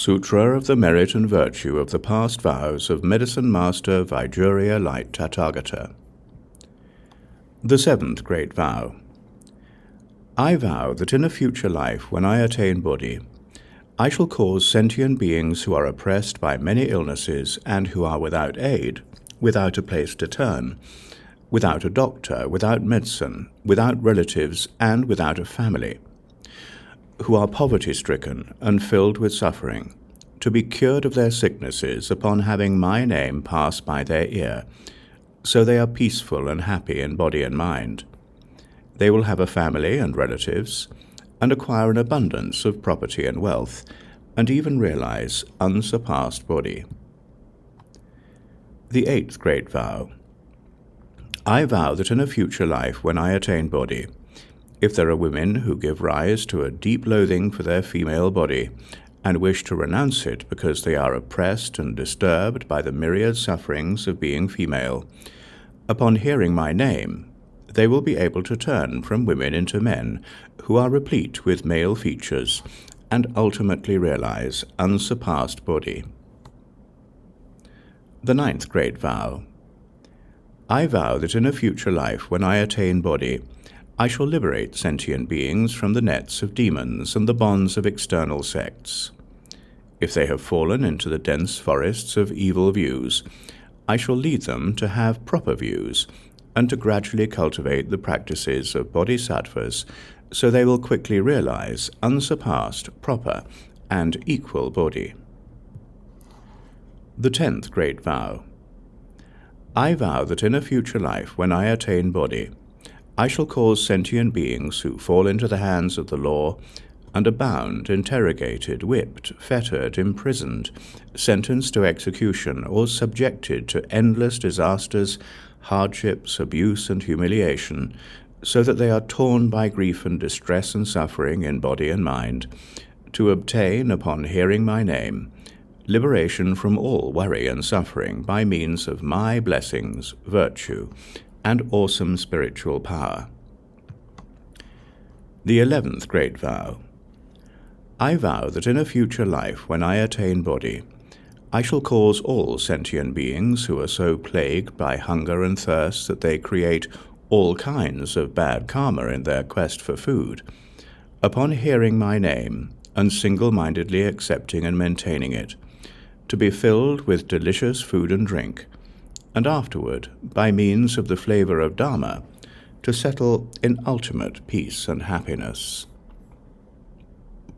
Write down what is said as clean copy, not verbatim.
Sutra of the Merit and Virtue of the Past Vows of Medicine Master Vaidurya Light Tathagata. The seventh great vow. I vow that in a future life, when I attain Bodhi, I shall cause sentient beings who are oppressed by many illnesses and who are without aid, without a place to turn, without a doctor, without medicine, without relatives, and without a family, who are poverty-stricken and filled with suffering, to be cured of their sicknesses upon having my name pass by their ear, so they are peaceful and happy in body and mind. They will have a family and relatives, and acquire an abundance of property and wealth, and even realize unsurpassed Bodhi. The eighth great vow. I vow that in a future life, when I attain Bodhi, if there are women who give rise to a deep loathing for their female body, and wish to renounce it because they are oppressed and disturbed by the myriad sufferings of being female, upon hearing my name, they will be able to turn from women into men who are replete with male features, and ultimately realize unsurpassed Bodhi. The ninth great vow. I vow that in a future life, when I attain Bodhi, I shall liberate sentient beings from the nets of demons and the bonds of external sects. If they have fallen into the dense forests of evil views, I shall lead them to have proper views and to gradually cultivate the practices of bodhisattvas, so they will quickly realize unsurpassed, proper, and equal Bodhi. The 10th great vow. I vow that in a future life, when I attain Bodhi, I shall cause sentient beings who fall into the hands of the law and are bound, interrogated, whipped, fettered, imprisoned, sentenced to execution, or subjected to endless disasters, hardships, abuse, and humiliation, so that they are torn by grief and distress and suffering in body and mind, to obtain, upon hearing my name, liberation from all worry and suffering by means of my blessings, virtue, and awesome spiritual power. The 11th great vow. I vow that in a future life, when I attain Bodhi, I shall cause all sentient beings who are so plagued by hunger and thirst that they create all kinds of bad karma in their quest for food, upon hearing my name and single-mindedly accepting and maintaining it, to be filled with delicious food and drink, and afterward, by means of the flavor of Dharma, to settle in ultimate peace and happiness.